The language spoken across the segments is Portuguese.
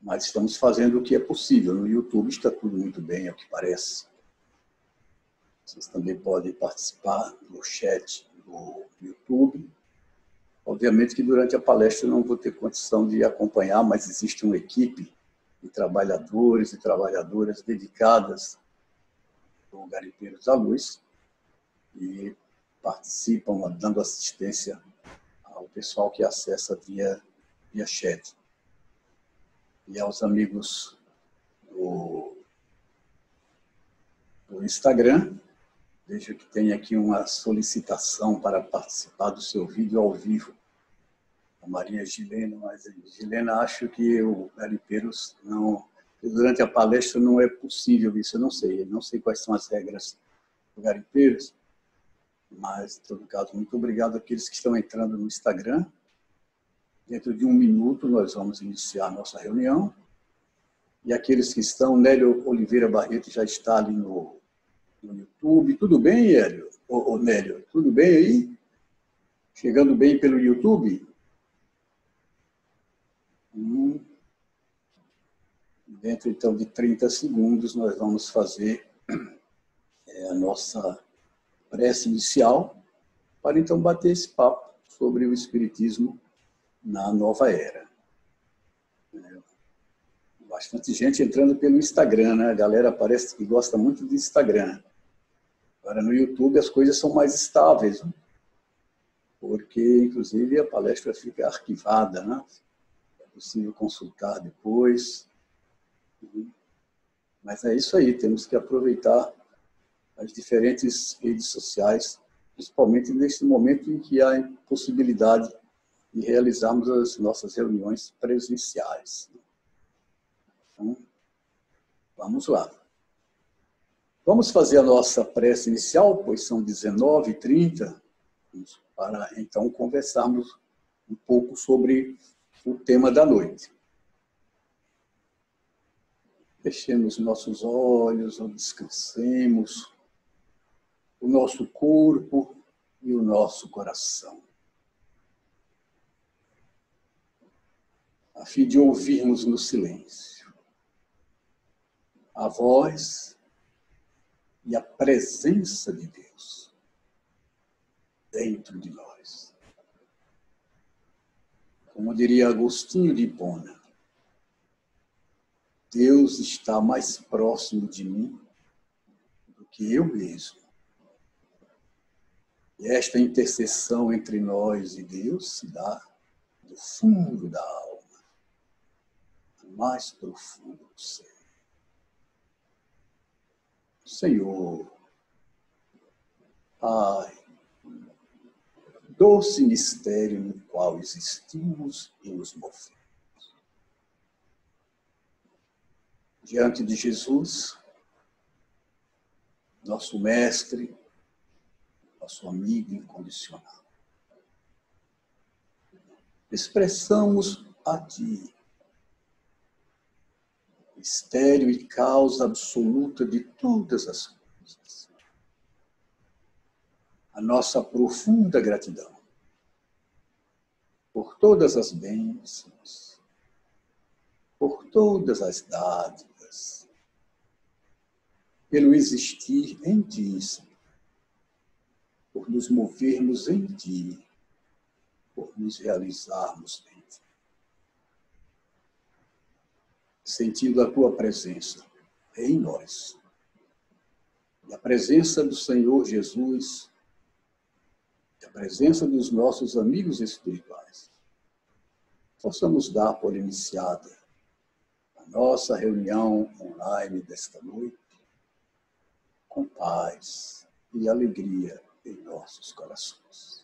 mas estamos fazendo o que é possível. No YouTube está tudo muito bem, é o que parece. Vocês também podem participar do chat do YouTube. Obviamente que durante a palestra eu não vou ter condição de acompanhar, mas existe uma equipe de trabalhadores e trabalhadoras dedicadas ao Garimpeiros da Luz e participam dando assistência ao pessoal que acessa via chat. E aos amigos do Instagram, vejo que tem aqui uma solicitação para participar do seu vídeo ao vivo. A Maria Gilena, mas Gilena, acho que o Garimpeiros não... Durante a palestra não é possível isso, eu não sei quais são as regras do Garimpeiros, mas, em todo caso, muito obrigado àqueles que estão entrando no Instagram. Dentro de 1 minuto nós vamos iniciar a nossa reunião. E aqueles que estão, Nélio Oliveira Barreto já está ali no YouTube. Tudo bem, Hélio? Ô, Nélio, tudo bem aí? Chegando bem pelo YouTube? Dentro, então, de 30 segundos, nós vamos fazer a nossa prece inicial para, então, bater esse papo sobre o Espiritismo na nova era. Bastante gente entrando pelo Instagram, né? A galera parece que gosta muito do Instagram. Agora, no YouTube, as coisas são mais estáveis, né? Porque, inclusive, a palestra fica arquivada, né? É possível consultar depois. Mas é isso aí, temos que aproveitar as diferentes redes sociais, principalmente neste momento em que há possibilidade de realizarmos as nossas reuniões presenciais. Então, vamos lá. Vamos fazer a nossa prece inicial, pois são 19h30, para então conversarmos um pouco sobre o tema da noite. Fechemos nossos olhos, ou descansemos o nosso corpo e o nosso coração, a fim de ouvirmos no silêncio a voz e a presença de Deus dentro de nós. Como diria Agostinho de Hipona, Deus está mais próximo de mim do que eu mesmo. E esta intercessão entre nós e Deus se dá do fundo da alma, do mais profundo do ser. Senhor, Pai, doce mistério no qual existimos e nos movemos. Diante de Jesus, nosso mestre, nosso amigo incondicional, expressamos a Ti, mistério e causa absoluta de todas as coisas, a nossa profunda gratidão por todas as bênçãos, por todas as dádivas, pelo existir em Ti, Senhor, por nos movermos em Ti, por nos realizarmos em Ti. Sentindo a Tua presença em nós, e a presença do Senhor Jesus, e a presença dos nossos amigos espirituais, possamos dar por iniciada a nossa reunião online desta noite, com paz e alegria em nossos corações.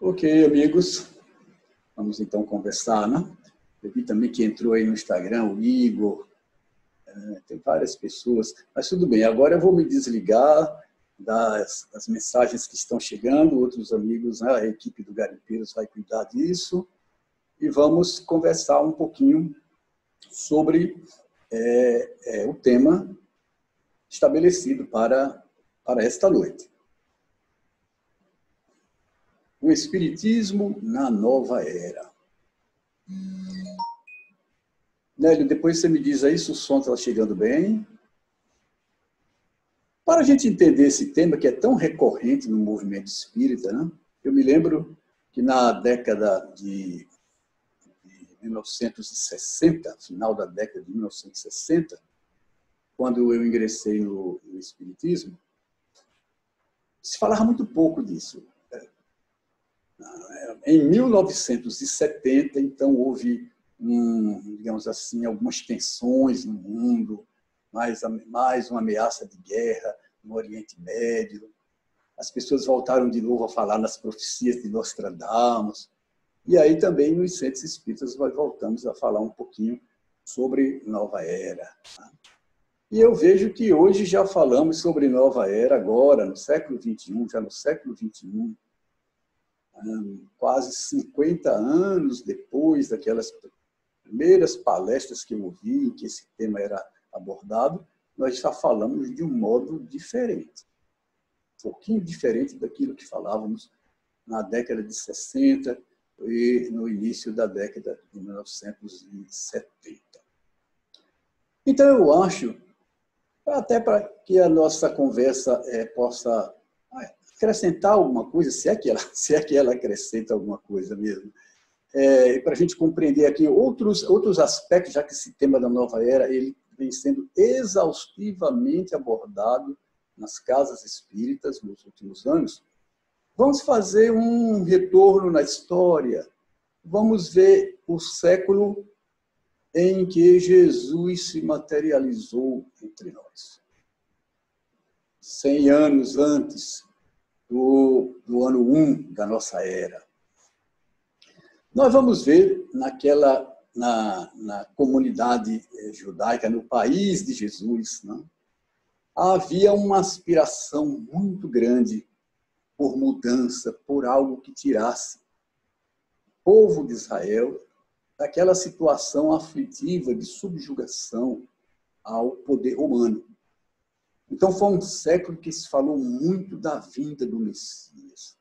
Ok, amigos, vamos então conversar, né? Eu vi também que entrou aí no Instagram o Igor, tem várias pessoas, mas tudo bem, agora eu vou me desligar das mensagens que estão chegando, outros amigos, né? A equipe do Garimpeiros vai cuidar disso, e vamos conversar um pouquinho sobre o tema estabelecido para esta noite. O O Espiritismo na Nova Era. Nélio, depois você me diz aí se o som está chegando bem. Para a gente entender esse tema que é tão recorrente no movimento espírita, né? Eu me lembro que na década de 1960, final da década de 1960, quando eu ingressei no Espiritismo, se falava muito pouco disso. Em 1970, então, houve, digamos assim, algumas tensões no mundo, mais uma ameaça de guerra no Oriente Médio. As pessoas voltaram de novo a falar nas profecias de Nostradamus. E aí também nos centros espíritas nós voltamos a falar um pouquinho sobre Nova Era. E eu vejo que hoje já falamos sobre Nova Era agora, no século XXI, já no século XXI, quase 50 anos depois daquelas primeiras palestras que eu ouvi, em que esse tema era abordado, nós já falamos de um modo diferente. Um pouquinho diferente daquilo que falávamos na década de 60 e no início da década de 1970. Então, eu acho, até para que a nossa conversa possa acrescentar alguma coisa, se é que ela acrescenta alguma coisa mesmo, para a gente compreender aqui outros aspectos, já que esse tema da Nova Era ele vem sendo exaustivamente abordado nas casas espíritas nos últimos anos. Vamos fazer um retorno na história. Vamos ver o século em que Jesus se materializou entre nós. 100 anos antes do ano 1 da nossa era. Nós vamos ver na comunidade judaica, no país de Jesus, né? Havia uma aspiração muito grande por mudança, por algo que tirasse o povo de Israel daquela situação aflitiva de subjugação ao poder romano. Então, foi um século que se falou muito da vinda do Messias.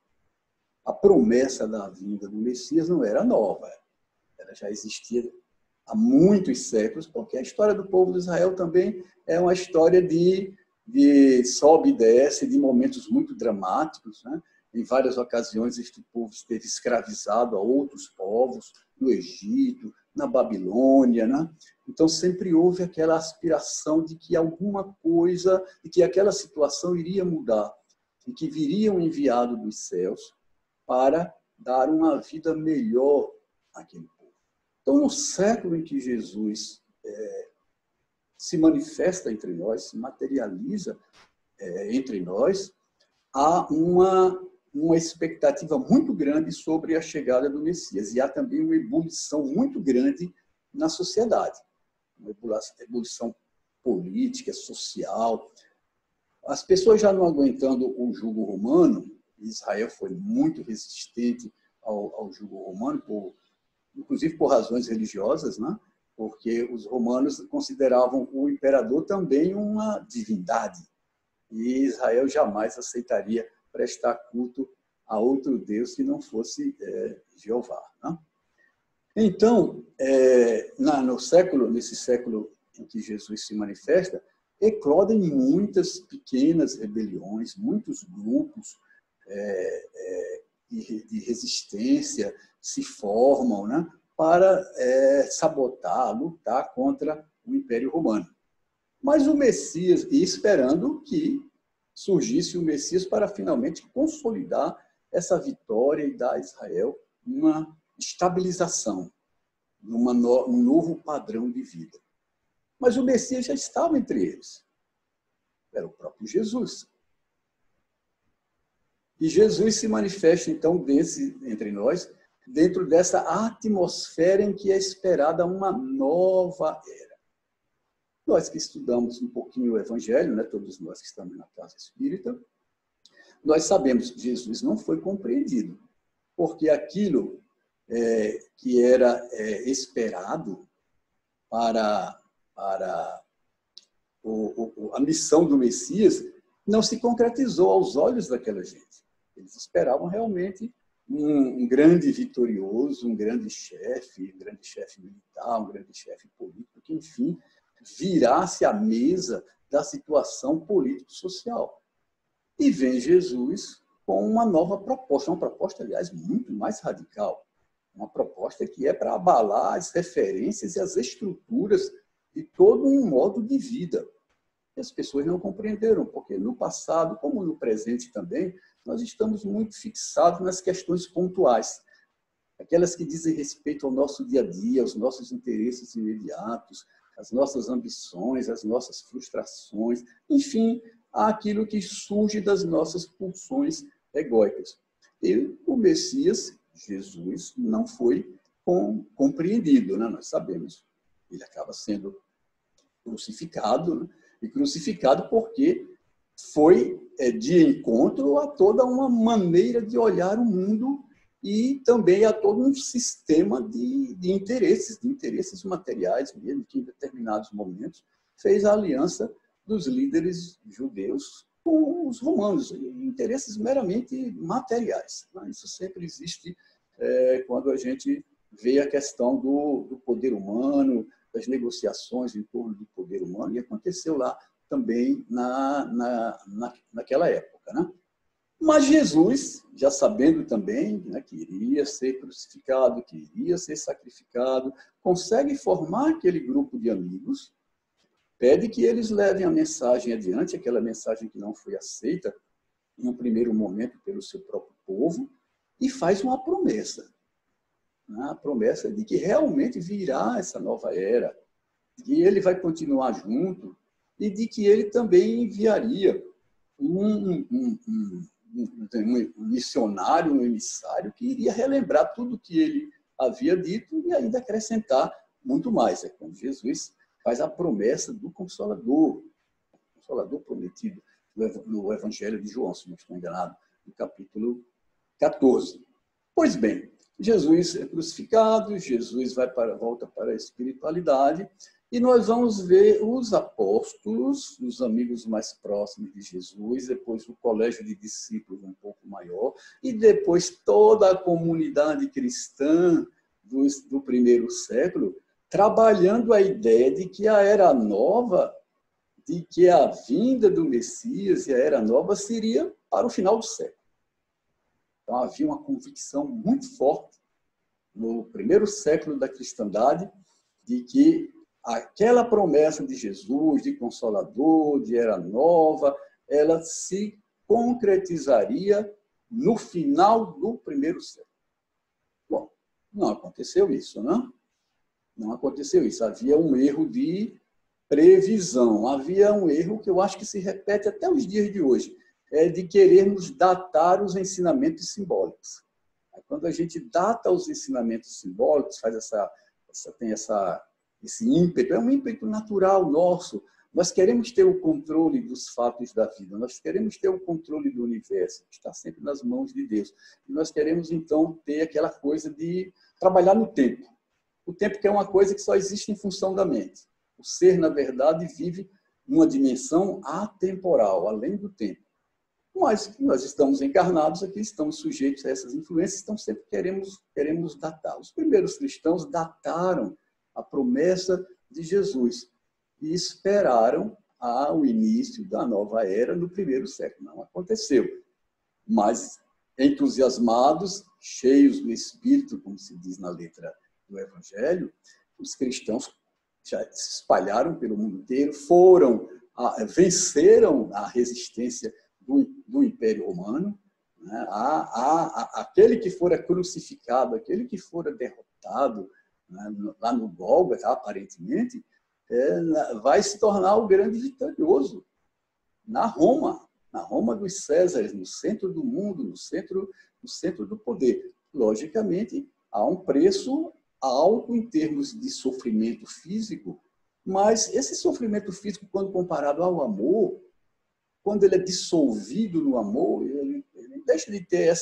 A promessa da vinda do Messias não era nova, ela já existia há muitos séculos, porque a história do povo de Israel também é uma história de sobe e desce, de momentos muito dramáticos, né? Em várias ocasiões, este povo esteve escravizado a outros povos, no Egito, na Babilônia, né? Então, sempre houve aquela aspiração de que alguma coisa, de que aquela situação iria mudar, e que viria um enviado dos céus para dar uma vida melhor àquele povo. Então, no século em que Jesus se manifesta entre nós, se materializa entre nós, há uma expectativa muito grande sobre a chegada do Messias. E há também uma ebulição muito grande na sociedade. Uma ebulição política, social. As pessoas já não aguentando o jugo romano, Israel foi muito resistente ao jugo romano, inclusive por razões religiosas, né? Porque os romanos consideravam o imperador também uma divindade. E Israel jamais aceitaria prestar culto a outro Deus que não fosse Jeová. Né? Então, nesse século em que Jesus se manifesta, eclodem muitas pequenas rebeliões, muitos grupos de resistência se formam, né? Para sabotar, lutar contra o Império Romano. Mas o Messias, e esperando que surgisse o Messias para finalmente consolidar essa vitória e dar a Israel uma estabilização, um novo padrão de vida. Mas o Messias já estava entre eles. Era o próprio Jesus. E Jesus se manifesta, então, entre nós, dentro dessa atmosfera em que é esperada uma nova era. Nós que estudamos um pouquinho o Evangelho, né, todos nós que estamos na casa espírita, nós sabemos que Jesus não foi compreendido, porque aquilo que era esperado para a missão do Messias não se concretizou aos olhos daquela gente. Eles esperavam realmente um grande vitorioso, um grande chefe militar, um grande chefe político, que, enfim, virasse a mesa da situação político-social. E vem Jesus com uma nova proposta, uma proposta, aliás, muito mais radical, uma proposta que é para abalar as referências e as estruturas de todo um modo de vida. E as pessoas não compreenderam, porque no passado, como no presente também, nós estamos muito fixados nas questões pontuais, aquelas que dizem respeito ao nosso dia a dia, aos nossos interesses imediatos, às nossas ambições, às nossas frustrações, enfim, àquilo que surge das nossas pulsões egóicas. E o Messias, Jesus, não foi compreendido, né? Nós sabemos. Ele acaba sendo crucificado, né? E crucificado porque foi de encontro a toda uma maneira de olhar o mundo e também a todo um sistema de interesses materiais mesmo, que em determinados momentos fez a aliança dos líderes judeus com os romanos, interesses meramente materiais. Isso sempre existe quando a gente vê a questão do poder humano, das negociações em torno do poder humano, e aconteceu lá também naquela época, né? Mas Jesus, já sabendo também, né, que iria ser crucificado, que iria ser sacrificado, consegue formar aquele grupo de amigos, pede que eles levem a mensagem adiante, aquela mensagem que não foi aceita em um primeiro momento pelo seu próprio povo, e faz uma promessa. A promessa de que realmente virá essa nova era, que ele vai continuar junto e de que ele também enviaria um missionário, um emissário que iria relembrar tudo o que ele havia dito e ainda acrescentar muito mais. É quando Jesus faz a promessa do Consolador prometido no Evangelho de João, se não estou enganado, no capítulo 14. Pois bem, Jesus é crucificado, Jesus volta para a espiritualidade, e nós vamos ver os apóstolos, os amigos mais próximos de Jesus, depois o colégio de discípulos um pouco maior, e depois toda a comunidade cristã do primeiro século, trabalhando a ideia de que a era nova, de que a vinda do Messias e a era nova seria para o final do século. Então havia uma convicção muito forte no primeiro século da cristandade de que aquela promessa de Jesus, de Consolador, de era nova, ela se concretizaria no final do primeiro século. Bom, não aconteceu isso, né? Não aconteceu isso. Havia um erro de previsão, havia um erro que eu acho que se repete até os dias de hoje, de querermos datar os ensinamentos simbólicos. Quando a gente data os ensinamentos simbólicos, tem esse ímpeto, é um ímpeto natural nosso. Nós queremos ter o controle dos fatos da vida, nós queremos ter o controle do universo, que está sempre nas mãos de Deus. E nós queremos, então, ter aquela coisa de trabalhar no tempo. O tempo que é uma coisa que só existe em função da mente. O ser, na verdade, vive numa dimensão atemporal, além do tempo. Mas nós estamos encarnados aqui, estamos sujeitos a essas influências, então sempre queremos datar. Os primeiros cristãos dataram a promessa de Jesus e esperaram o início da nova era no primeiro século. Não aconteceu. Mas, entusiasmados, cheios do Espírito, como se diz na letra do Evangelho, os cristãos já se espalharam pelo mundo inteiro, venceram a resistência do Império Romano, né? Aquele que fora crucificado, aquele que fora derrotado, né, lá no Gólgota, aparentemente, vai se tornar o grande vitorioso na Roma dos Césares, no centro do mundo, no centro do poder. Logicamente, há um preço alto em termos de sofrimento físico, mas esse sofrimento físico, quando comparado ao amor, quando ele é dissolvido no amor, ele deixa de ter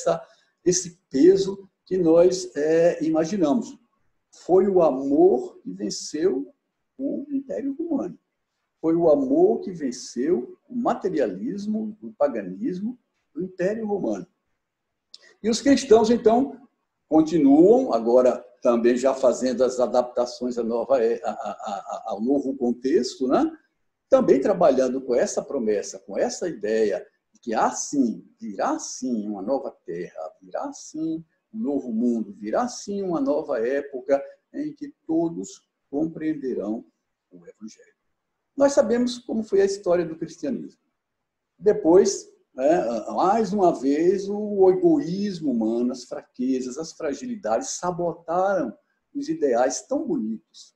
esse peso que nós imaginamos. Foi o amor que venceu o Império Romano. Foi o amor que venceu o materialismo, o paganismo do Império Romano. E os cristãos, então, continuam, agora também já fazendo as adaptações ao novo contexto, né? Também trabalhando com essa promessa, com essa ideia de que virá sim uma nova terra, virá sim um novo mundo, virá sim uma nova época em que todos compreenderão o Evangelho. Nós sabemos como foi a história do cristianismo. Depois, mais uma vez, o egoísmo humano, as fraquezas, as fragilidades sabotaram os ideais tão bonitos,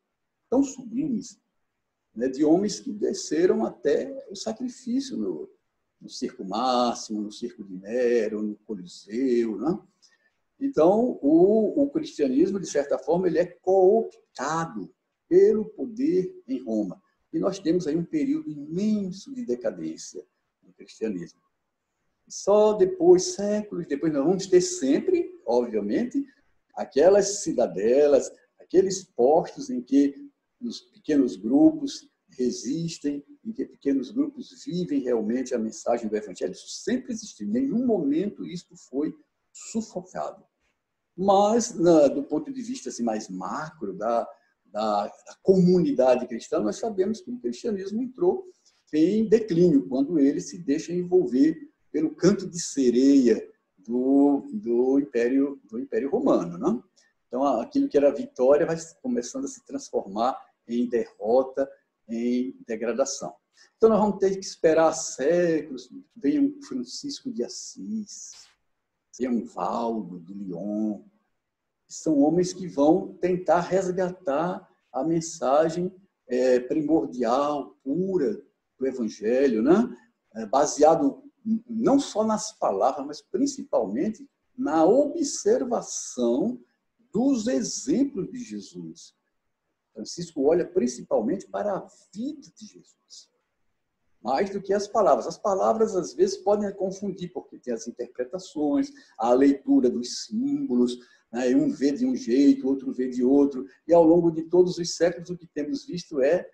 tão sublimes, de homens que desceram até o sacrifício no circo máximo, no circo de Nero, no Coliseu. Né? Então, o cristianismo, de certa forma, ele é cooptado pelo poder em Roma. E nós temos aí um período imenso de decadência no cristianismo. Só depois, séculos depois, nós vamos ter sempre, obviamente, aquelas cidadelas, aqueles postos em que os pequenos grupos resistem, em que pequenos grupos vivem realmente a mensagem do Evangelho. Isso sempre existiu. Em nenhum momento isso foi sufocado. Mas, do ponto de vista assim, mais macro da comunidade cristã, nós sabemos que o cristianismo entrou em declínio, quando ele se deixa envolver pelo canto de sereia do Império Romano. Né? Então, aquilo que era vitória vai começando a se transformar em derrota, em degradação. Então, nós vamos ter que esperar séculos, venha um Francisco de Assis, venha um Valdo de Lyon, que são homens que vão tentar resgatar a mensagem primordial, pura do Evangelho, né? Baseado não só nas palavras, mas principalmente na observação dos exemplos de Jesus. Francisco olha principalmente para a vida de Jesus, mais do que as palavras. As palavras, às vezes, podem confundir, porque tem as interpretações, a leitura dos símbolos, né? Um vê de um jeito, outro vê de outro, e ao longo de todos os séculos o que temos visto é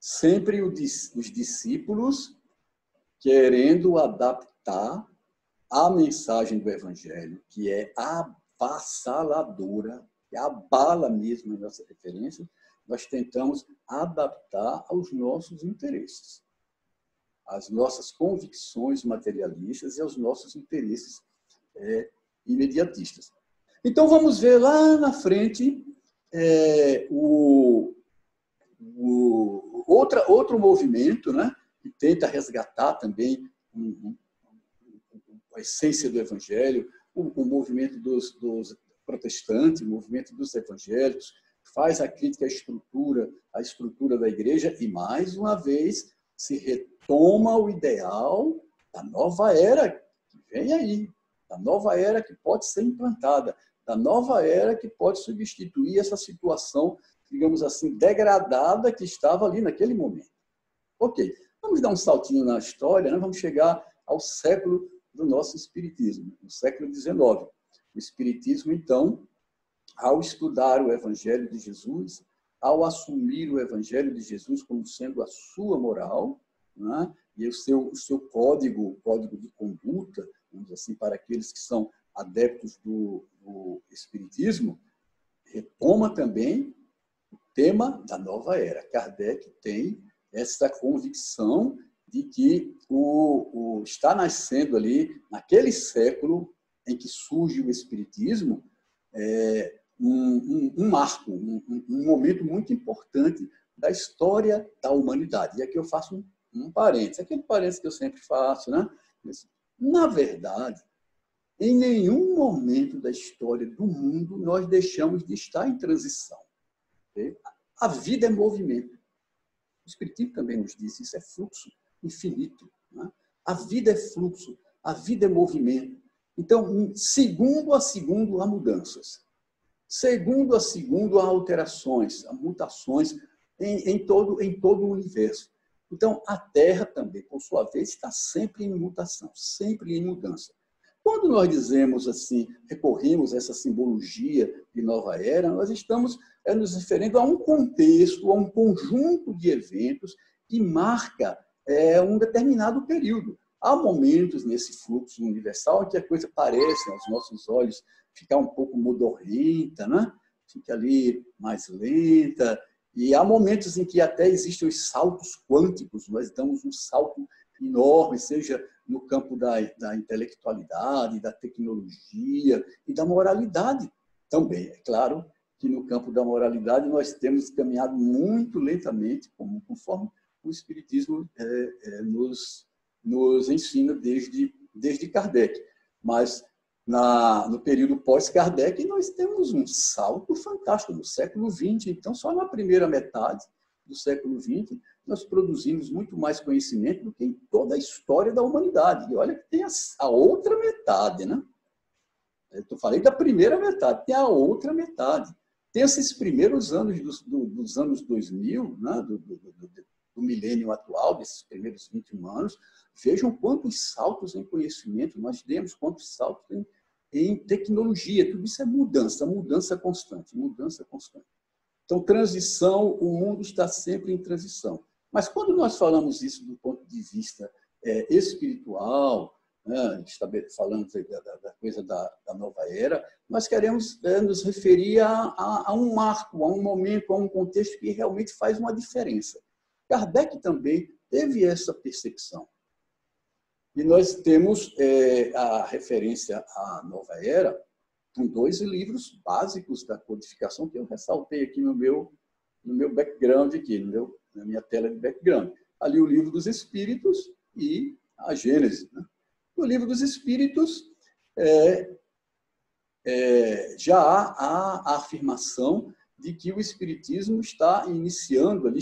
sempre os discípulos querendo adaptar a mensagem do Evangelho, que é avassaladora, que abala mesmo a nossa referência, nós tentamos adaptar aos nossos interesses, às nossas convicções materialistas e aos nossos interesses imediatistas. Então, vamos ver lá na frente outro movimento, né, que tenta resgatar também a essência do Evangelho, o movimento dos protestantes, o movimento dos evangélicos, faz a crítica à estrutura da igreja e, mais uma vez, se retoma o ideal da nova era que vem aí, da nova era que pode ser implantada, da nova era que pode substituir essa situação, digamos assim, degradada que estava ali naquele momento. Ok, vamos dar um saltinho na história, né? Vamos chegar ao século do nosso Espiritismo, no século XIX. O Espiritismo, então, ao estudar o Evangelho de Jesus, ao assumir o Evangelho de Jesus como sendo a sua moral, né? E o seu código de conduta, vamos dizer assim, para aqueles que são adeptos do Espiritismo, retoma também o tema da nova era. Kardec tem essa convicção de que está nascendo ali, naquele século em que surge o Espiritismo, um marco, um momento muito importante da história da humanidade. E aqui eu faço um parênteses, aquele parênteses que eu sempre faço, né? Na verdade, em nenhum momento da história do mundo nós deixamos de estar em transição. Okay? A vida é movimento. O Espiritismo também nos diz, isso é fluxo infinito. Né? A vida é fluxo, a vida é movimento. Então, segundo a segundo, há mudanças. Segundo a segundo, há alterações, há mutações em todo o universo. Então, a Terra também, por sua vez, está sempre em mutação, sempre em mudança. Quando nós dizemos assim, recorremos a essa simbologia de nova era, nós estamos nos referindo a um contexto, a um conjunto de eventos que marca um determinado período. há momentos nesse fluxo universal que a coisa parece, aos nossos olhos, ficar um pouco modorrenta, né? Fica ali mais lenta. E há momentos em que até existem os saltos quânticos, nós damos um salto enorme, seja no campo da intelectualidade, da tecnologia e da moralidade também. É claro que no campo da moralidade nós temos caminhado muito lentamente, conforme o Espiritismo nos ensina desde Kardec. Mas no período pós-Kardec nós temos um salto fantástico no século XX. Então, só na primeira metade do século XX nós produzimos muito mais conhecimento do que em toda a história da humanidade. E olha que tem a outra metade, né? Eu falei da primeira metade, tem a outra metade. Tem esses primeiros anos dos anos 2000, né? do milênio atual, desses primeiros 21 anos, vejam quantos saltos em conhecimento nós demos, quantos saltos em tecnologia. Tudo isso é mudança constante, mudança constante. Então, transição, o mundo está sempre em transição. Mas quando nós falamos isso do ponto de vista espiritual, né, falando da coisa da nova era, nós queremos nos referir a um marco, a um momento, a um contexto que realmente faz uma diferença. Kardec também teve essa percepção. E nós temos a referência à nova era com 2 livros básicos da codificação que eu ressaltei aqui no meu background, aqui, na minha tela de background. Ali o Livro dos Espíritos e a Gênese. Né? No Livro dos Espíritos, já há a afirmação de que o Espiritismo está iniciando,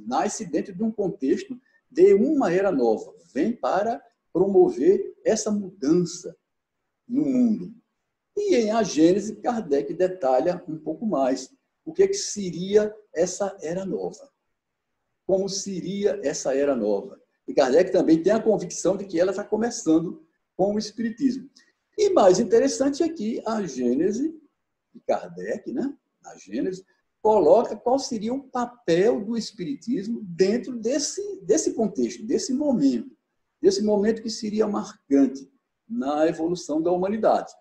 nasce dentro de um contexto de uma era nova, vem para promover essa mudança no mundo. E em A Gênese, Kardec detalha um pouco mais o que seria essa era nova. Como seria essa era nova. E Kardec também tem a convicção de que ela está começando com o Espiritismo. E mais interessante é que a Gênese de Kardec, né? A Gênese, coloca qual seria o papel do Espiritismo dentro desse contexto, desse momento que seria marcante na evolução da humanidade.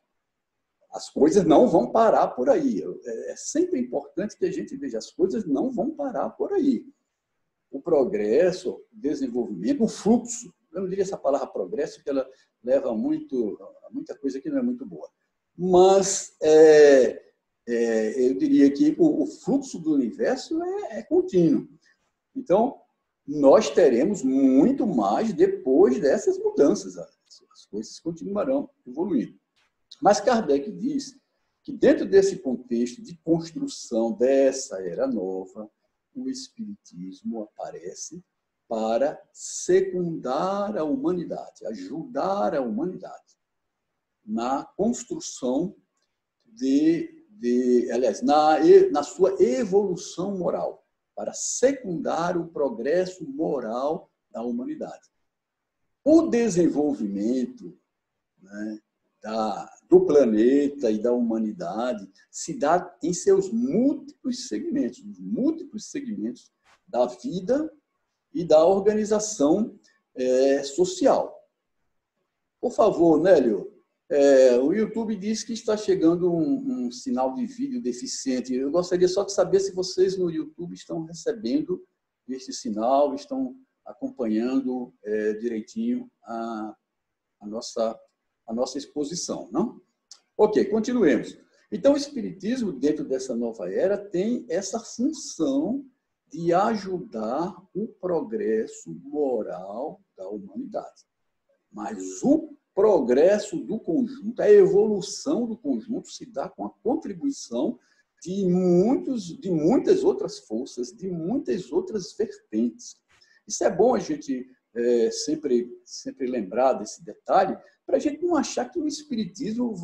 As coisas não vão parar por aí. É sempre importante que a gente veja, as coisas não vão parar por aí. O progresso, o desenvolvimento, o fluxo, eu não diria essa palavra progresso, porque ela leva a muita coisa que não é muito boa. Mas eu diria que o fluxo do universo é contínuo. Então, nós teremos muito mais depois dessas mudanças. As coisas continuarão evoluindo. Mas Kardec diz que dentro desse contexto de construção dessa era nova, o Espiritismo aparece para secundar a humanidade, ajudar a humanidade na construção aliás, na sua evolução moral, para secundar o progresso moral da humanidade. O desenvolvimento, né, do planeta e da humanidade se dá em seus múltiplos segmentos da vida e da organização social. Por favor, Nélio, o YouTube diz que está chegando um sinal de vídeo deficiente. Eu gostaria só de saber se vocês no YouTube estão recebendo esse sinal, estão acompanhando direitinho a nossa exposição, não? Ok, continuemos. Então, o Espiritismo, dentro dessa nova era, tem essa função de ajudar o progresso moral da humanidade. Mas o progresso do conjunto, a evolução do conjunto se dá com a contribuição de muitas outras forças, de muitas outras vertentes. Isso é bom a gente sempre lembrar desse detalhe, para a gente não achar que o Espiritismo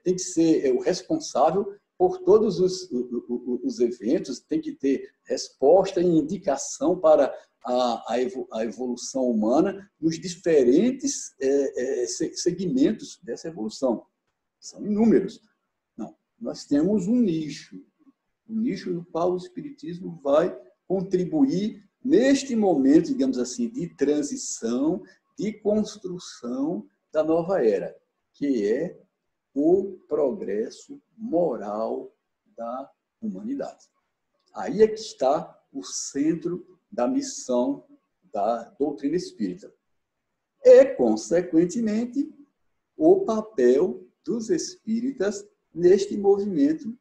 tem que ser o responsável por todos os eventos, tem que ter resposta e indicação para a evolução humana nos diferentes segmentos dessa evolução. São inúmeros. Não, nós temos um nicho no qual o Espiritismo vai contribuir neste momento, digamos assim, de transição, de construção da nova era, que é o progresso moral da humanidade. Aí é que está o centro da missão da doutrina espírita. E, consequentemente, o papel dos espíritas neste movimento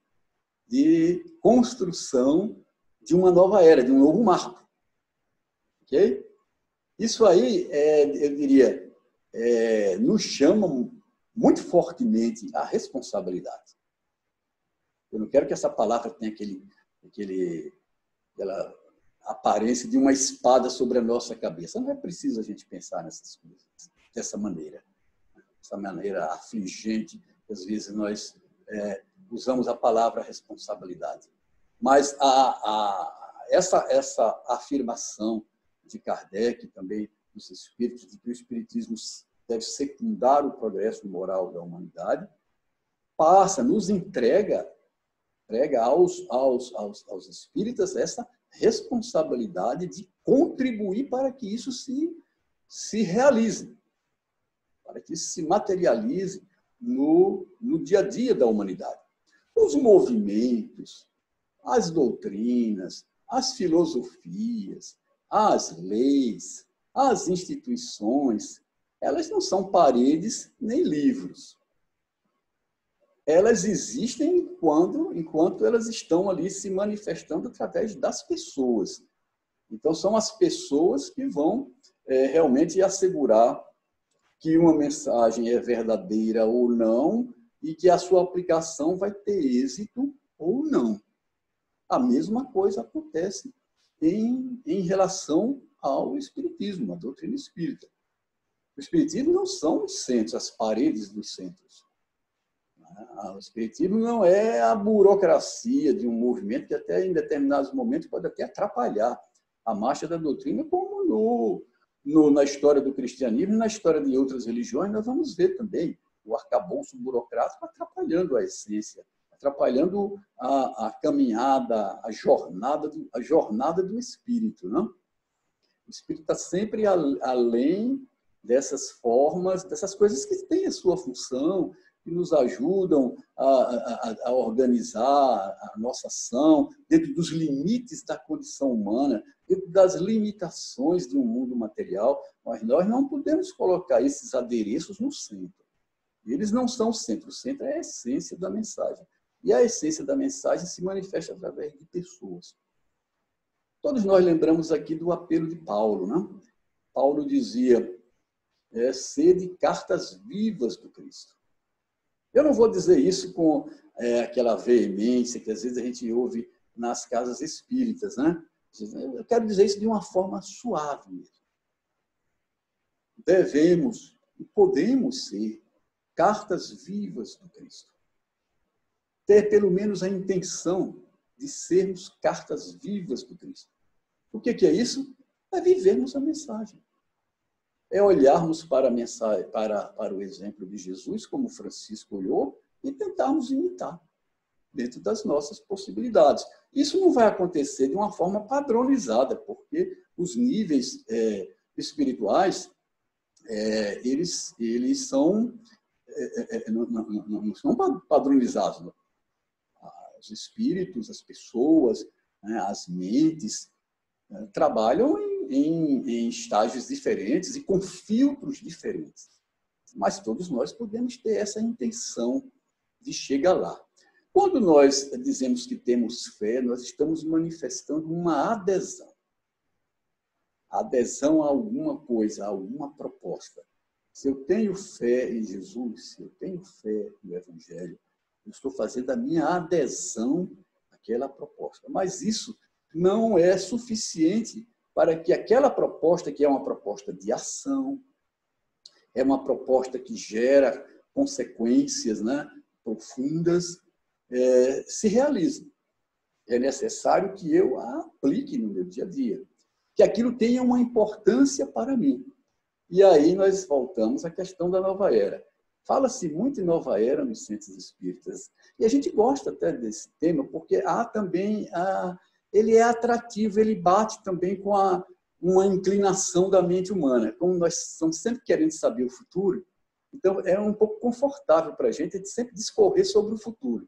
de construção de uma nova era, de um novo marco. Ok? Isso aí, eu diria, nos chama muito fortemente a responsabilidade. Eu não quero que essa palavra tenha aquela aparência de uma espada sobre a nossa cabeça. Não é preciso a gente pensar nessas coisas dessa maneira. Essa maneira afligente, que às vezes nós usamos a palavra responsabilidade. Mas essa afirmação de Kardec, também dos espíritos, de que o espiritismo deve secundar o progresso moral da humanidade, nos entrega aos espíritas essa responsabilidade de contribuir para que isso se realize, para que isso se materialize no dia a dia da humanidade. Os movimentos, as doutrinas, as filosofias, as leis, as instituições, elas não são paredes nem livros. Elas existem enquanto elas estão ali se manifestando através das pessoas. Então, são as pessoas que vão realmente assegurar que uma mensagem é verdadeira ou não e que a sua aplicação vai ter êxito ou não. A mesma coisa acontece em relação ao espiritismo, à doutrina espírita. O espiritismo não são os centros, as paredes dos centros. O espiritismo não é a burocracia de um movimento que até em determinados momentos pode até atrapalhar a marcha da doutrina, como na história do cristianismo e na história de outras religiões nós vamos ver também o arcabouço burocrático atrapalhando a essência, atrapalhando a caminhada, a jornada do espírito. Não? O espírito está sempre além dessas formas, dessas coisas que têm a sua função, que nos ajudam a organizar a nossa ação dentro dos limites da condição humana, dentro das limitações de um mundo material, mas nós não podemos colocar esses adereços no centro. Eles não são o centro é a essência da mensagem. E a essência da mensagem se manifesta através de pessoas. Todos nós lembramos aqui do apelo de Paulo, né? Paulo dizia, sede cartas vivas do Cristo. Eu não vou dizer isso com aquela veemência que às vezes a gente ouve nas casas espíritas, né? Eu quero dizer isso de uma forma suave mesmo. Devemos e podemos ser cartas vivas do Cristo. Ter pelo menos a intenção de sermos cartas vivas do Cristo. O que é isso? É vivermos a mensagem. É olharmos para a mensagem, para o exemplo de Jesus, como Francisco olhou, e tentarmos imitar, dentro das nossas possibilidades. Isso não vai acontecer de uma forma padronizada, porque os níveis espirituais, eles não são padronizados. Os espíritos, as pessoas, as mentes, trabalham em estágios diferentes e com filtros diferentes. Mas todos nós podemos ter essa intenção de chegar lá. Quando nós dizemos que temos fé, nós estamos manifestando uma adesão. Adesão a alguma coisa, a alguma proposta. Se eu tenho fé em Jesus, se eu tenho fé no Evangelho, eu estou fazendo a minha adesão àquela proposta. Mas isso não é suficiente para que aquela proposta, que é uma proposta de ação, é uma proposta que gera consequências, né, profundas, se realize. É necessário que eu a aplique no meu dia a dia, que aquilo tenha uma importância para mim. E aí nós voltamos à questão da nova era. Fala-se muito em nova era nos centros espíritas, e a gente gosta até desse tema, porque há também ele é atrativo, ele bate também com uma inclinação da mente humana. Como nós estamos sempre querendo saber o futuro, então é um pouco confortável para a gente sempre discorrer sobre o futuro.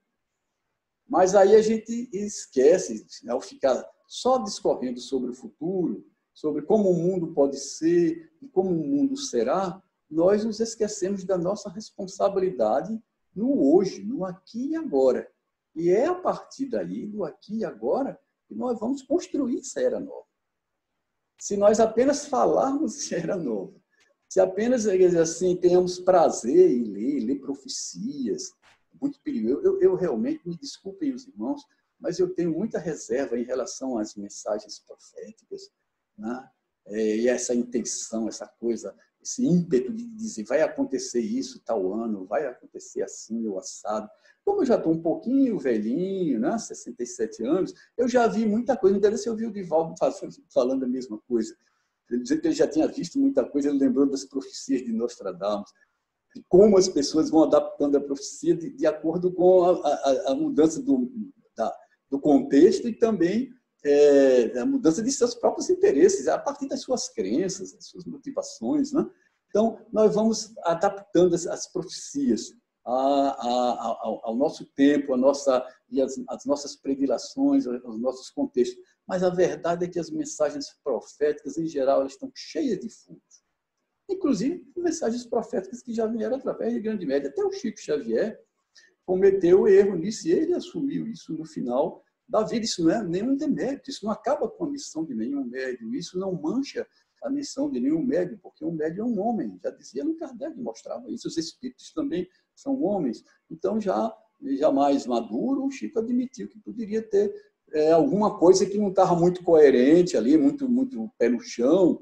Mas aí a gente esquece, ao ficar só discorrendo sobre o futuro, sobre como o mundo pode ser e como o mundo será, nós nos esquecemos da nossa responsabilidade no hoje, no aqui e agora. E é a partir daí, do aqui e agora, que nós vamos construir essa era nova. Se nós apenas falarmos de era nova, se apenas assim tenhamos prazer em ler profecias, muito perigoso. Eu realmente, me desculpem os irmãos, mas eu tenho muita reserva em relação às mensagens proféticas, né? E essa intenção, essa coisa, esse ímpeto de dizer vai acontecer isso tal ano, vai acontecer assim ou assado. Como eu já estou um pouquinho velhinho, né? 67 anos, eu já vi muita coisa. Ainda se eu vi o Divaldo falando a mesma coisa. Ele dizia que ele já tinha visto muita coisa, ele lembrou das profecias de Nostradamus, de como as pessoas vão adaptando a profecia de acordo com a mudança do contexto e também a mudança de seus próprios interesses, a partir das suas crenças, das suas motivações, né? Então, nós vamos adaptando as profecias ao nosso tempo, as nossas predileções, aos nossos contextos. Mas a verdade é que as mensagens proféticas, em geral, elas estão cheias de furos. Inclusive, mensagens proféticas que já vieram através de Grande Média. Até o Chico Xavier cometeu erro nisso e ele assumiu isso no final da vida. Isso não é nenhum demérito, isso não acaba com a missão de nenhum médium, isso não mancha a missão de nenhum médium, porque um médium é um homem, já dizia Allan Kardec, mostrava isso, os espíritos também são homens. Então, já mais maduro, o Chico admitiu que poderia ter alguma coisa que não estava muito coerente ali, muito pé no chão,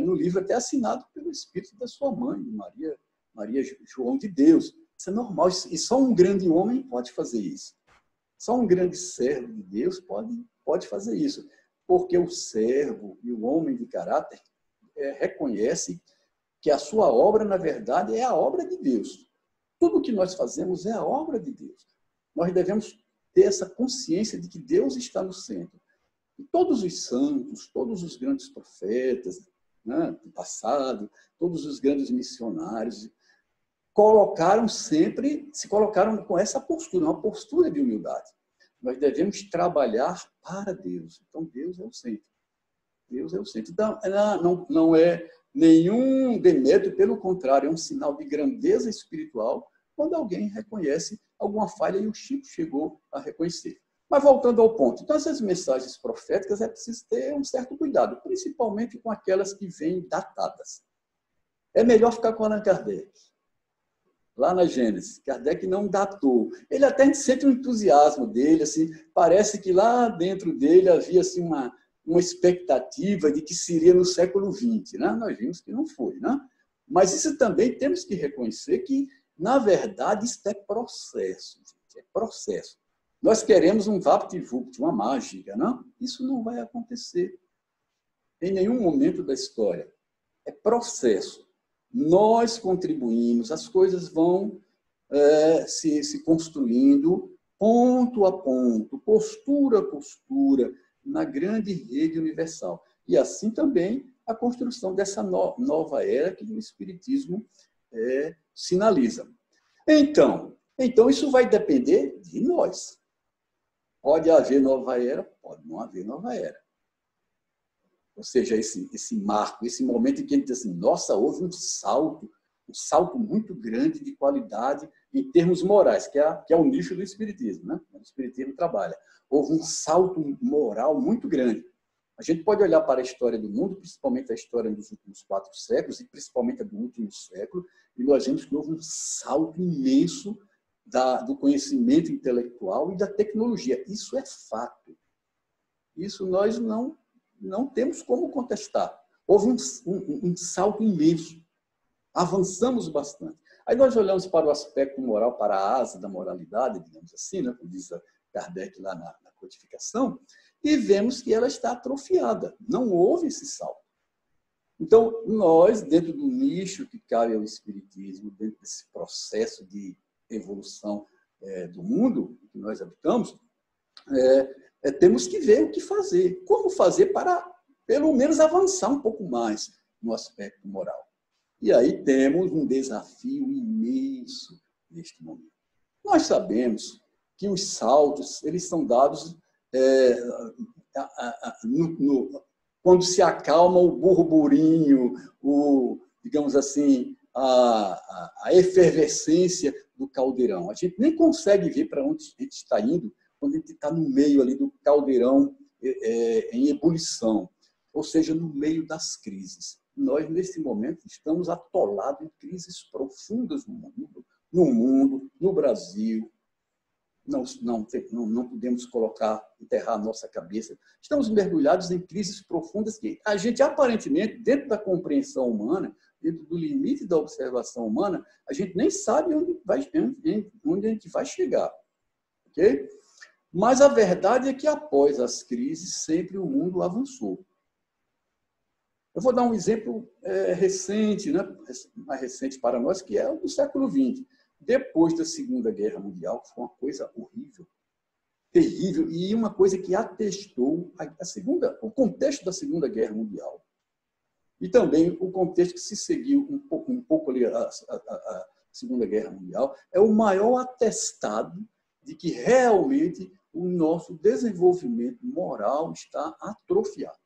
no livro até assinado pelo espírito da sua mãe, Maria João de Deus. Isso é normal, e só um grande homem pode fazer isso. Só um grande servo de Deus pode fazer isso, porque o servo e o homem de caráter reconhece que a sua obra, na verdade, é a obra de Deus. Tudo que nós fazemos é a obra de Deus. Nós devemos ter essa consciência de que Deus está no centro. E todos os santos, todos os grandes profetas, né, do passado, todos os grandes missionários, se colocaram com essa postura, uma postura de humildade. Nós devemos trabalhar para Deus. Então, Deus é o centro. Deus é o centro. Então, não é nenhum demérito, pelo contrário, é um sinal de grandeza espiritual quando alguém reconhece alguma falha, e o Chico chegou a reconhecer. Mas voltando ao ponto, então essas mensagens proféticas é preciso ter um certo cuidado, principalmente com aquelas que vêm datadas. É melhor ficar com Allan Kardec. Lá na Gênesis, Kardec não datou. Ele até sente um entusiasmo dele, assim, parece que lá dentro dele havia assim, uma expectativa de que seria no século XX. Né? Nós vimos que não foi. Né? Mas isso também temos que reconhecer que, na verdade, isso é processo. Gente, é processo. Nós queremos um vapt-vupt, uma mágica. Não? Isso não vai acontecer em nenhum momento da história. É processo. Nós contribuímos, as coisas vão se construindo ponto a ponto, postura a postura, na grande rede universal. E assim também a construção dessa nova era que o Espiritismo sinaliza. Então, isso vai depender de nós. Pode haver nova era, pode não haver nova era. Ou seja, esse marco, esse momento em que a gente diz assim, nossa, houve um salto muito grande de qualidade em termos morais, que é o nicho do Espiritismo, né? O Espiritismo trabalha. Houve um salto moral muito grande. A gente pode olhar para a história do mundo, principalmente a história dos últimos 4 séculos, e principalmente a do último século, e nós vemos que houve um salto imenso do conhecimento intelectual e da tecnologia. Isso é fato. Isso nós não temos como contestar. Houve um salto imenso. Avançamos bastante. Aí nós olhamos para o aspecto moral, para a asa da moralidade, digamos assim, né, como diz Kardec lá na codificação, e vemos que ela está atrofiada. Não houve esse salto. Então, nós, dentro do nicho que cabe ao Espiritismo, dentro desse processo de evolução do mundo que nós habitamos, temos que ver o que fazer. Como fazer para, pelo menos, avançar um pouco mais no aspecto moral. E aí temos um desafio imenso neste momento. Nós sabemos que os saltos, eles são dados quando se acalma o burburinho, digamos assim, a efervescência do caldeirão. A gente nem consegue ver para onde a gente está indo quando a gente está no meio ali do caldeirão em ebulição, ou seja, no meio das crises. Nós, nesse momento, estamos atolados em crises profundas no mundo, no Brasil. Não podemos enterrar a nossa cabeça. Estamos mergulhados em crises profundas que a gente, aparentemente, dentro da compreensão humana, dentro do limite da observação humana, a gente nem sabe onde a gente vai chegar. Okay? Mas a verdade é que, após as crises, sempre o mundo avançou. Eu vou dar um exemplo recente, né? Mais recente para nós, que é o do século XX. Depois da Segunda Guerra Mundial, foi uma coisa horrível, terrível, e uma coisa que atestou o contexto da Segunda Guerra Mundial. E também o contexto que se seguiu um pouco ali a Segunda Guerra Mundial, é o maior atestado de que realmente o nosso desenvolvimento moral está atrofiado.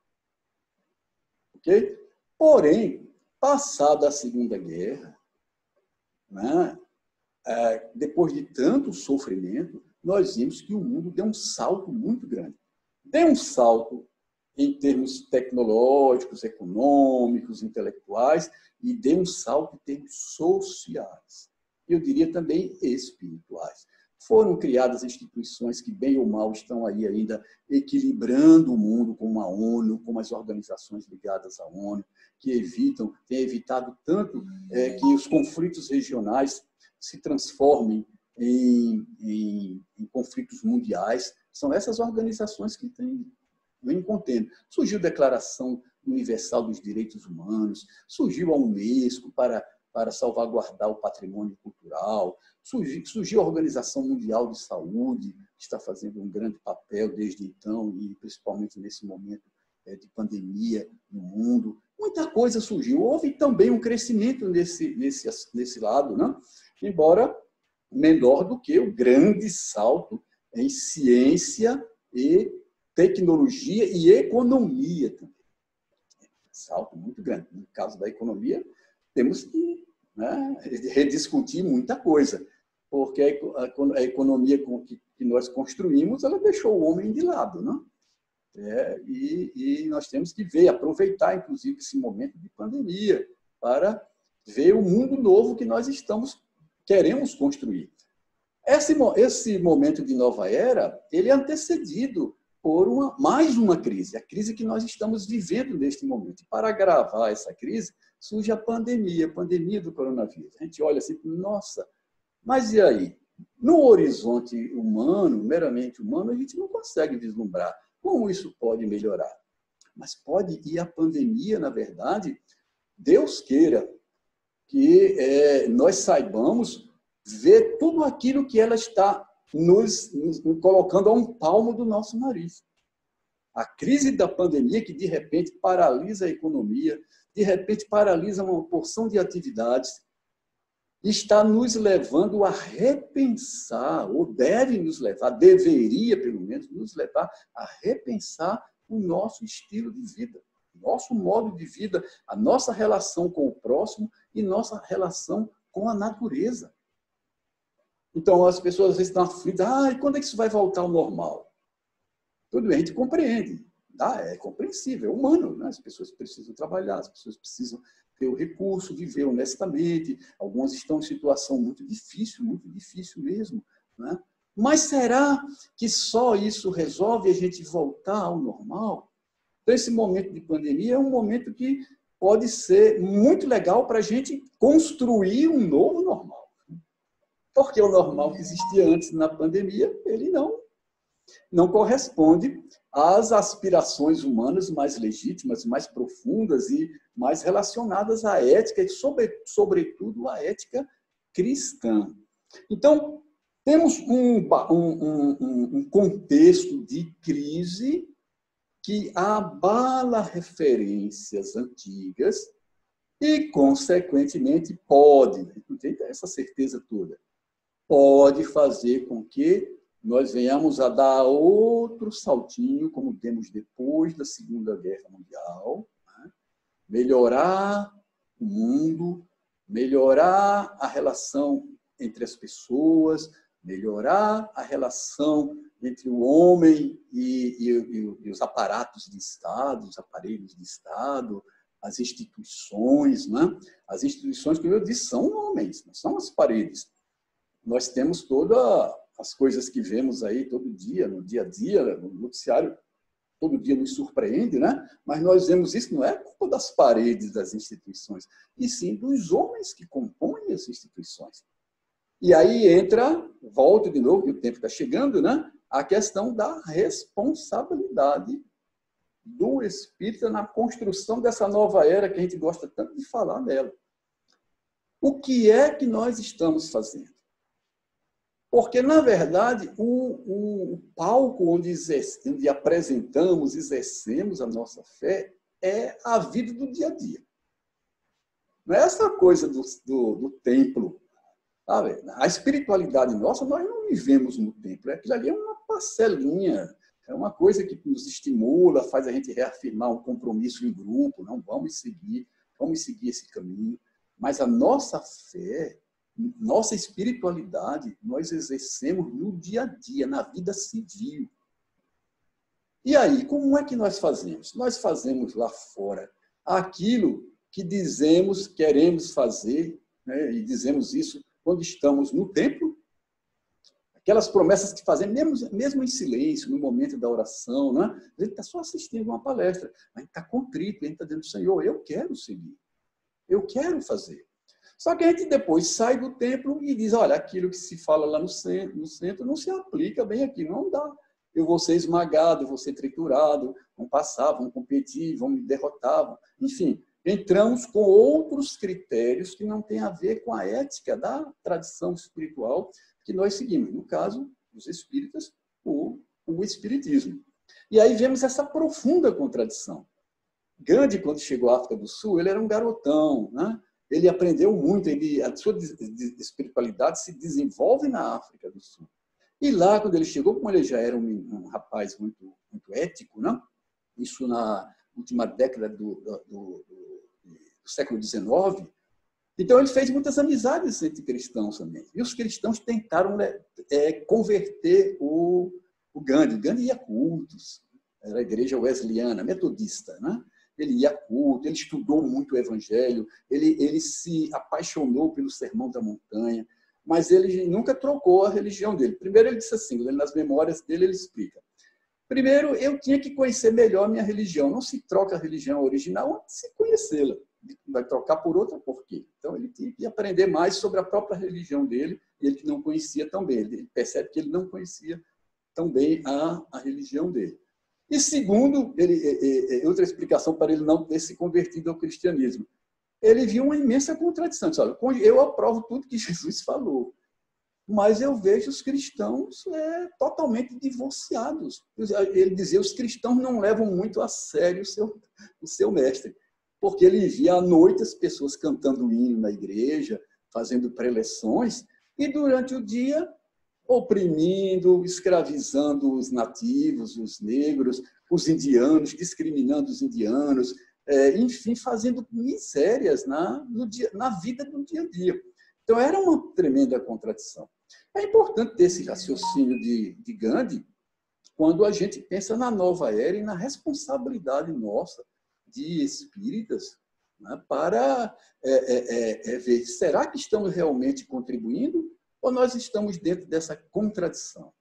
Okay? Porém, passada a Segunda Guerra, né, depois de tanto sofrimento, nós vimos que o mundo deu um salto muito grande. Deu um salto em termos tecnológicos, econômicos, intelectuais, e deu um salto em termos sociais. Eu diria também espirituais. Foram criadas instituições que, bem ou mal, estão aí ainda equilibrando o mundo, como a ONU, como as organizações ligadas à ONU, que têm evitado tanto que os conflitos regionais se transformem em conflitos mundiais. São essas organizações que vêm contendo. Surgiu a Declaração Universal dos Direitos Humanos, surgiu a Unesco para salvaguardar o patrimônio cultural, surgiu a Organização Mundial de Saúde, que está fazendo um grande papel desde então, e principalmente nesse momento de pandemia no mundo. Muita coisa surgiu. Houve também um crescimento nesse lado, né? Embora menor do que o grande salto em ciência e tecnologia e economia também. Salto muito grande. No caso da economia, temos que rediscutir muita coisa, porque a economia que nós construímos, ela deixou o homem de lado, né? E nós temos que aproveitar, inclusive, esse momento de pandemia para ver o mundo novo que nós queremos construir. Esse momento de nova era, ele é antecedido por mais uma crise, a crise que nós estamos vivendo neste momento. E para agravar essa crise, surge a pandemia do coronavírus. A gente olha assim, nossa, mas e aí? No horizonte humano, meramente humano, a gente não consegue vislumbrar como isso pode melhorar. Mas pode, e a pandemia, na verdade, Deus queira que nós saibamos ver tudo aquilo que ela está nos colocando a um palmo do nosso nariz. A crise da pandemia que, de repente, paralisa a economia, de repente, paralisa uma porção de atividades, está nos levando a repensar, ou deve nos levar, deveria, pelo menos, nos levar a repensar o nosso estilo de vida, nosso modo de vida, a nossa relação com o próximo e nossa relação com a natureza. Então, as pessoas às vezes estão aflitas, e quando é que isso vai voltar ao normal? Tudo bem, a gente compreende, tá? É compreensível, é humano, né? As pessoas precisam trabalhar, as pessoas precisam ter o recurso, viver honestamente, algumas estão em situação muito difícil mesmo, né? Mas será que só isso resolve a gente voltar ao normal? Então, esse momento de pandemia é um momento que pode ser muito legal para a gente construir um novo normal. Porque o normal que existia antes na pandemia, ele não corresponde às aspirações humanas mais legítimas, mais profundas e mais relacionadas à ética e, sobretudo, à ética cristã. Então, Temos um contexto de crise que abala referências antigas e, consequentemente, pode, não tem essa certeza toda, pode fazer com que nós venhamos a dar outro saltinho, como demos depois da Segunda Guerra Mundial, né? Melhorar o mundo, melhorar a relação entre as pessoas, melhorar a relação entre o homem e os aparatos de Estado, os aparelhos de Estado, as instituições, né? As instituições, como eu disse, são homens, não são as paredes. Nós temos todas as coisas que vemos aí todo dia, no dia a dia, no noticiário, todo dia nos surpreende, né? Mas nós vemos isso, não é culpa das paredes das instituições, e sim dos homens que compõem as instituições. E aí entra, volto de novo, que o tempo está chegando, né? A questão da responsabilidade do espírita na construção dessa nova era que a gente gosta tanto de falar dela. O que é que nós estamos fazendo? Porque, na verdade, o palco onde apresentamos, exercemos a nossa fé é a vida do dia a dia. Não é essa coisa do templo. Sabe? A espiritualidade nossa, nós não vivemos no templo. Aquilo ali é uma parcelinha, é uma coisa que nos estimula, faz a gente reafirmar um compromisso em grupo. Não, vamos seguir esse caminho. Mas a nossa fé, nossa espiritualidade, nós exercemos no dia a dia, na vida civil. E aí, como é que nós fazemos? Nós fazemos lá fora aquilo que dizemos, queremos fazer, né? E dizemos isso quando estamos no templo, aquelas promessas que fazemos, mesmo em silêncio, no momento da oração, né? A gente está só assistindo uma palestra, a gente está contrito, a gente está dizendo, Senhor, eu quero seguir, eu quero fazer. Só que a gente depois sai do templo e diz, olha, aquilo que se fala lá no centro não se aplica bem aqui, não dá. Eu vou ser esmagado, eu vou ser triturado, vão passar, vão competir, vão me derrotar, enfim. Entramos com outros critérios que não têm a ver com a ética da tradição espiritual que nós seguimos. No caso, os espíritas, o espiritismo. E aí vemos essa profunda contradição. Gandhi, quando chegou à África do Sul, ele era um garotão, né? Ele aprendeu muito, a sua espiritualidade se desenvolve na África do Sul. E lá, quando ele chegou, como ele já era um rapaz muito ético, né? Isso na última década do século XIX, então ele fez muitas amizades entre cristãos também. E os cristãos tentaram converter o Gandhi. O Gandhi ia a cultos, era a igreja wesleyana, metodista, né? Ele ia a culto, ele estudou muito o evangelho, ele se apaixonou pelo Sermão da Montanha, mas ele nunca trocou a religião dele. Primeiro ele disse assim, nas memórias dele ele explica. Primeiro, eu tinha que conhecer melhor a minha religião. Não se troca a religião original antes de se conhecê-la. Vai trocar por outra, por quê? Então, ele tinha que aprender mais sobre a própria religião dele, e ele que não conhecia tão bem. Ele percebe que ele não conhecia tão bem a religião dele. E segundo, outra explicação para ele não ter se convertido ao cristianismo. Ele viu uma imensa contradição. Disse, olha, eu aprovo tudo que Jesus falou, mas eu vejo os cristãos totalmente divorciados. Ele dizia, os cristãos não levam muito a sério o seu mestre, porque ele via à noite as pessoas cantando hino na igreja, fazendo preleções, e durante o dia oprimindo, escravizando os nativos, os negros, os indianos, discriminando os indianos, enfim, fazendo misérias na vida do dia a dia. Então, era uma tremenda contradição. É importante ter esse raciocínio de Gandhi quando a gente pensa na nova era e na responsabilidade nossa de espíritas, né, para ver, será que estamos realmente contribuindo ou nós estamos dentro dessa contradição?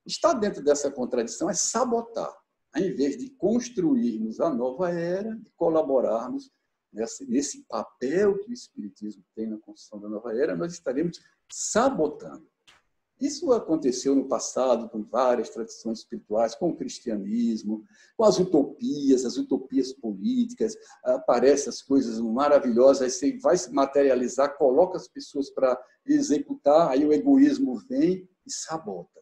Estar dentro dessa contradição é sabotar, ao invés de construirmos a nova era, de colaborarmos nesse papel que o Espiritismo tem na construção da nova era, nós estaremos sabotando. Isso aconteceu no passado com várias tradições espirituais, com o cristianismo, com as utopias políticas. Aparecem as coisas maravilhosas, aí você vai se materializar, coloca as pessoas para executar, aí o egoísmo vem e sabota.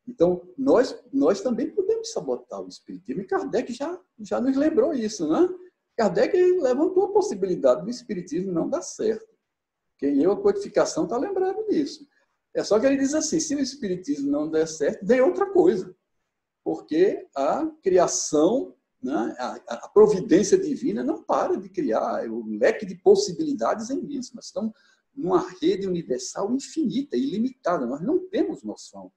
Então, nós também podemos sabotar o espiritismo, e Kardec já nos lembrou isso, né? Kardec levantou a possibilidade do espiritismo não dar certo. Quem leu a codificação está lembrado disso. É só que ele diz assim, se o espiritismo não der certo, dê outra coisa. Porque a criação, né, a providência divina não para de criar, o leque de possibilidades é imenso. Nós estamos numa rede universal infinita, ilimitada. Nós não temos noção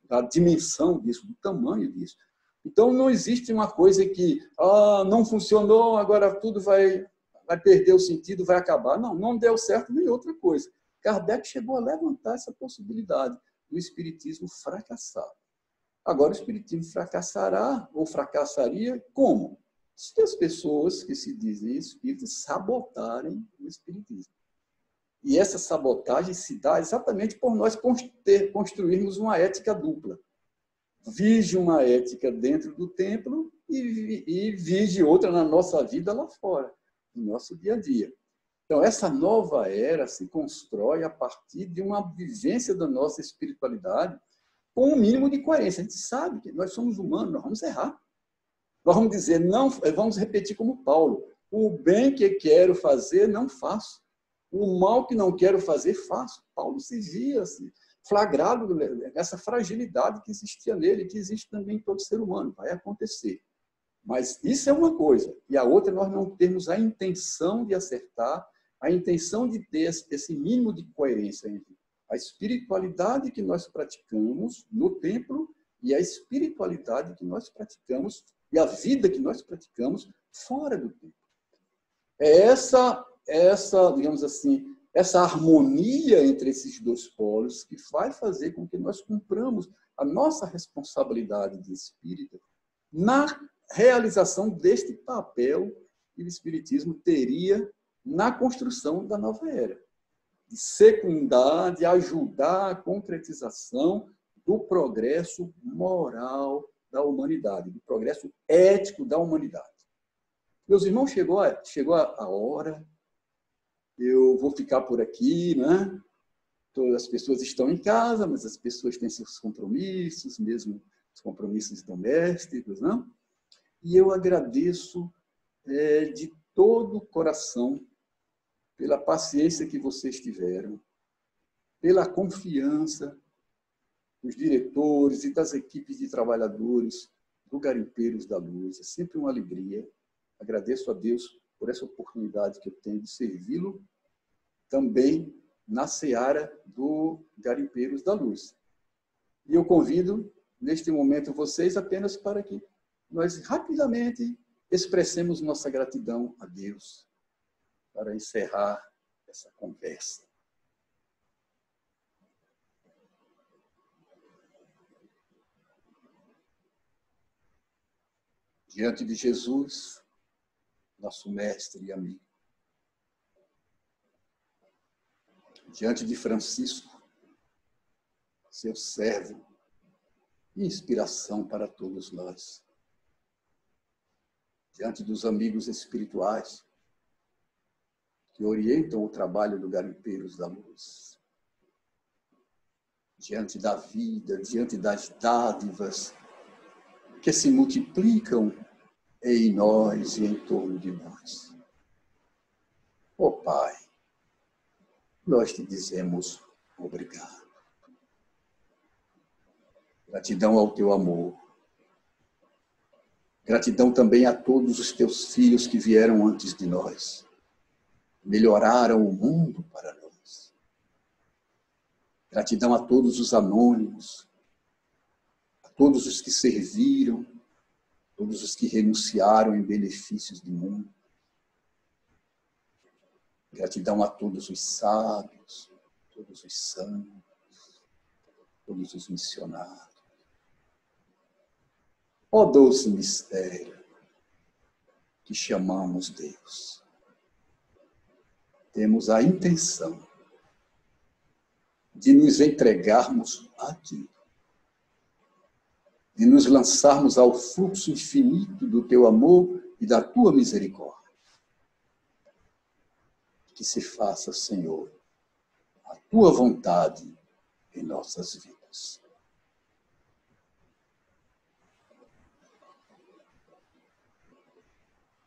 da dimensão disso, do tamanho disso. Então, não existe uma coisa que não funcionou, agora tudo vai perder o sentido, vai acabar. Não deu certo nem outra coisa. Kardec chegou a levantar essa possibilidade do espiritismo fracassar. Agora, o espiritismo fracassará ou fracassaria como? Se as pessoas que se dizem espíritas sabotarem o espiritismo. E essa sabotagem se dá exatamente por nós construirmos uma ética dupla. Vige uma ética dentro do templo e vige outra na nossa vida lá fora, no nosso dia a dia. Então, essa nova era se constrói a partir de uma vivência da nossa espiritualidade com um mínimo de coerência. A gente sabe que nós somos humanos, nós vamos errar. Nós vamos dizer, não, vamos repetir como Paulo, o bem que quero fazer, não faço. O mal que não quero fazer, faço. Paulo se via flagrado nessa fragilidade que existia nele, que existe também em todo ser humano. Vai acontecer. Mas isso é uma coisa. E a outra é nós não termos a intenção de acertar, a intenção de ter esse mínimo de coerência entre a espiritualidade que nós praticamos no templo e a espiritualidade que nós praticamos e a vida que nós praticamos fora do templo. É essa, digamos assim, essa harmonia entre esses dois polos que vai fazer com que nós cumpramos a nossa responsabilidade de espírita na realização deste papel que o espiritismo teria na construção da nova era, de secundar, de ajudar a concretização do progresso moral da humanidade, do progresso ético da humanidade. Meus irmãos, chegou a hora, eu vou ficar por aqui, né? Todas as pessoas estão em casa, mas as pessoas têm seus compromissos, mesmo os compromissos domésticos, né? E eu agradeço de todo o coração pela paciência que vocês tiveram, pela confiança dos diretores e das equipes de trabalhadores do Garimpeiros da Luz. É sempre uma alegria. Agradeço a Deus por essa oportunidade que eu tenho de servi-lo também na seara do Garimpeiros da Luz. E eu convido, neste momento, vocês apenas para que nós rapidamente expressemos nossa gratidão a Deus para encerrar essa conversa. Diante de Jesus, nosso mestre e amigo. Diante de Francisco, seu servo e inspiração para todos nós. Diante dos amigos espirituais que orientam o trabalho do Garimpeiros da Luz. Diante da vida, diante das dádivas que se multiplicam em nós e em torno de nós. Ó Pai, nós te dizemos obrigado. Gratidão ao teu amor. Gratidão também a todos os teus filhos que vieram antes de nós. Melhoraram o mundo para nós. Gratidão a todos os anônimos, a todos os que serviram, todos os que renunciaram em benefícios do mundo. Gratidão a todos os sábios, todos os santos, todos os missionários. Ó doce mistério que chamamos Deus. Temos a intenção de nos entregarmos a Ti, de nos lançarmos ao fluxo infinito do Teu amor e da Tua misericórdia. Que se faça, Senhor, a Tua vontade em nossas vidas.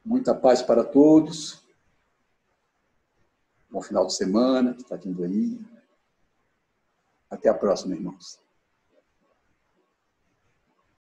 Muita paz para todos. Bom final de semana que está vindo aí. Até a próxima, irmãos.